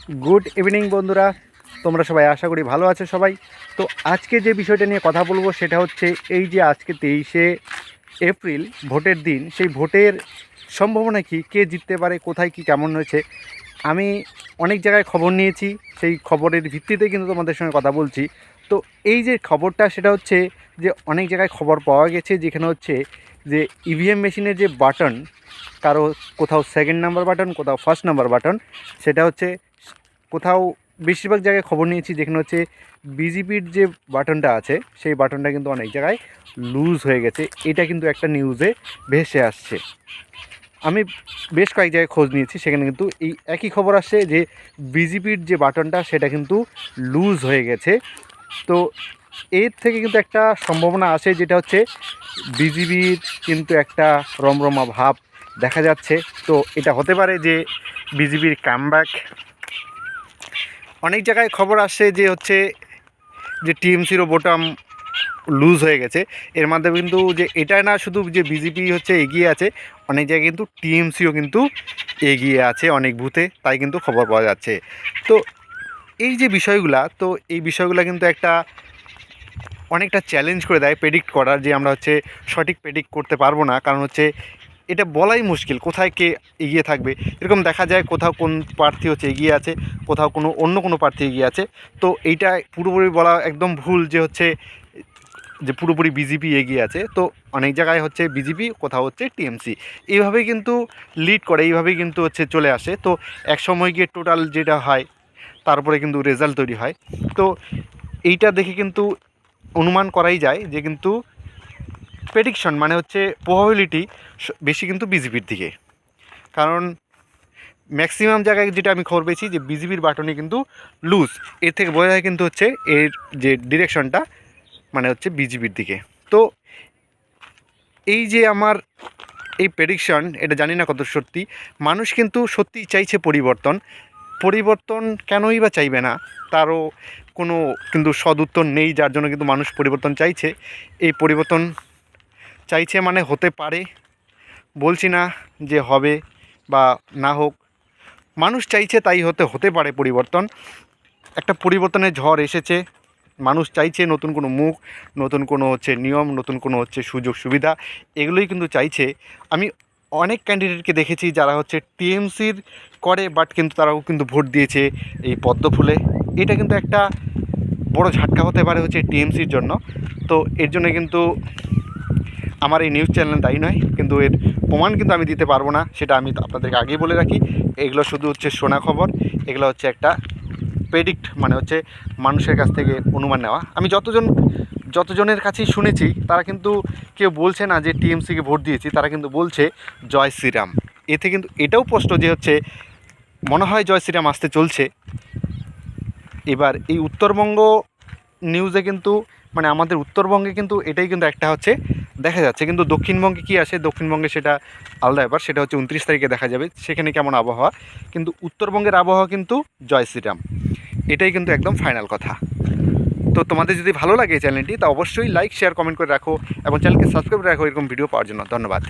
Good evening বন্ধুরা, তোমরা সবাই আশা করি ভালো আছো সবাই। তো আজকে যে বিষয়টা নিয়ে কথা বলবো সেটা হচ্ছে এই যে আজকে 23শে এপ্রিল ভোটের দিন, সেই ভোটের সম্ভাবনা কি, কে জিততে পারে, কোথায় কি কেমন হয়েছে। আমি অনেক জায়গায় খবর নিয়েছি, সেই খবরের ভিত্তিতে কিন্তু তোমাদের সঙ্গে কথা বলছি। তো এই যে খবরটা সেটা হচ্ছে যে অনেক জায়গায় খবর পাওয়া গেছে যেখানে হচ্ছে যে ইভিএম মেশিনের যে বাটন, কারো কোথাও সেকেন্ড নাম্বার বাটন, কোথাও ফার্স্ট নাম্বার বাটন, সেটা হচ্ছে কোথাও বেশিরভাগ জায়গায় খবর নিয়েছি যেখানে হচ্ছে বিজেপির যে বাটনটা আছে সেই বাটনটা কিন্তু অনেক জায়গায় লুজ হয়ে গেছে। এটা কিন্তু একটা নিউজে ভেসে আসছে। আমি বেশ কয়েক জায়গায় খোঁজ নিয়েছি, সেখানে কিন্তু এই একই খবর আসছে যে বিজেপির যে বাটনটা সেটা কিন্তু লুজ হয়ে গেছে। তো এর থেকে কিন্তু একটা সম্ভাবনা আসে, যেটা হচ্ছে বিজেপির কিন্তু একটা রমরমা ভাব দেখা যাচ্ছে। তো এটা হতে পারে যে বিজেপির কামব্যাক। অনেক জায়গায় খবর আসছে যে হচ্ছে যে টিএমসিরও বোতাম লুজ হয়ে গেছে। এর মাধ্যমে কিন্তু যে এটা না শুধু যে বিজেপি হচ্ছে এগিয়ে আছে, অনেক জায়গায় কিন্তু টিএমসিও কিন্তু এগিয়ে আছে অনেক বুথে, তাই কিন্তু খবর পাওয়া যাচ্ছে। তো এই যে বিষয়গুলা, তো এই বিষয়গুলো কিন্তু একটা অনেকটা চ্যালেঞ্জ করে দেয় প্রেডিক্ট করার, যে আমরা হচ্ছে সঠিক প্রেডিক্ট করতে পারবো না, কারণ হচ্ছে এটা বলাই মুশকিল কোথায় কে এগিয়ে থাকবে। এরকম দেখা যায় কোথাও কোন প্রার্থী হচ্ছে এগিয়ে আছে, কোথাও অন্য কোনো প্রার্থী এগিয়ে আছে। তো এইটা পুরোপুরি বলা একদম ভুল যে হচ্ছে যে পুরোপুরি বিজেপি এগিয়ে আছে। তো অনেক জায়গায় হচ্ছে বিজেপি, কোথাও হচ্ছে টিএমসি, এইভাবেই কিন্তু লিড করে, এইভাবেই কিন্তু হচ্ছে চলে আসে। তো এক সময় গিয়ে টোটাল যেটা হয় তারপরে কিন্তু রেজাল্ট তৈরি হয়। তো এইটা দেখে কিন্তু অনুমান করাই যায় যে কিন্তু প্রেডিকশন মানে হচ্ছে প্রবাবিলিটি বেশি কিন্তু বিজেপির দিকে। কারণ ম্যাক্সিমাম জায়গায় যেটা আমি খবর পেয়েছি যে বিজেপির বাটনে কিন্তু লুজ। এর থেকে বোঝা যায় কিন্তু হচ্ছে এর যে ডিরেকশনটা মানে হচ্ছে বিজেপির দিকে। তো এই যে আমার এই প্রেডিকশন, এটা জানি না কত সত্যি। মানুষ কিন্তু সত্যিই চাইছে পরিবর্তন। পরিবর্তন কেনই বা চাইবে না, তারও কোনো কিন্তু সদুত্তর নেই, যার জন্য কিন্তু মানুষ পরিবর্তন চাইছে। এই পরিবর্তন চাইছে মানে হতে পারে, বলছি না যে হবে বা না হোক, মানুষ চাইছে তাই হতে পারে পরিবর্তন। একটা পরিবর্তনের ঝড় এসেছে, মানুষ চাইছে নতুন কোনো মুখ, নতুন কোনো হচ্ছে নিয়ম, নতুন কোনো হচ্ছে সুযোগ সুবিধা, এগুলোই কিন্তু চাইছে। আমি অনেক ক্যান্ডিডেটকে দেখেছি যারা হচ্ছে টিএমসির করে, বাট কিন্তু তারাও কিন্তু ভোট দিয়েছে এই পদ্ম ফুলে। এটা কিন্তু একটা বড় ঝাটকা হতে পারে হচ্ছে টিএমসির জন্য। তো এর জন্য কিন্তু আমার এই নিউজ চ্যানেল দায়ী নয়, কিন্তু এর প্রমাণ কিন্তু আমি দিতে পারবো না, সেটা আমি আপনাদেরকে আগেই বলে রাখি। এগুলো শুধু হচ্ছে শোনা খবর, এগুলো হচ্ছে একটা প্রেডিক্ট মানে হচ্ছে মানুষের কাছ থেকে অনুমান নেওয়া। আমি যতজনের কাছেই শুনেছি তারা কিন্তু কেউ বলছে না যে টিএমসিকে ভোট দিয়েছি, তারা কিন্তু বলছে জয় শ্রীরাম। এতে কিন্তু এটাও স্পষ্ট যে হচ্ছে মনে হয় জয় শ্রীরাম আসতে চলছে। এবার এই উত্তরবঙ্গ নিউজে কিন্তু মানে আমাদের উত্তরবঙ্গে কিন্তু এটাই কিন্তু একটা হচ্ছে দেখা যাচ্ছে, কিন্তু দক্ষিণবঙ্গে কী আসে, দক্ষিণবঙ্গে সেটা আলাদা ব্যাপার, সেটা হচ্ছে 29 তারিখে দেখা যাবে সেখানে কেমন আবহাওয়া। কিন্তু উত্তরবঙ্গের আবহাওয়া কিন্তু জয় শ্রীরাম, এটাই কিন্তু একদম ফাইনাল কথা। তো তোমাদের যদি ভালো লাগে এই চ্যানেলটি, তা অবশ্যই লাইক শেয়ার কমেন্ট করে রাখো এবং চ্যানেলকে সাবস্ক্রাইব রাখো এরকম ভিডিও পাওয়ার জন্য। ধন্যবাদ।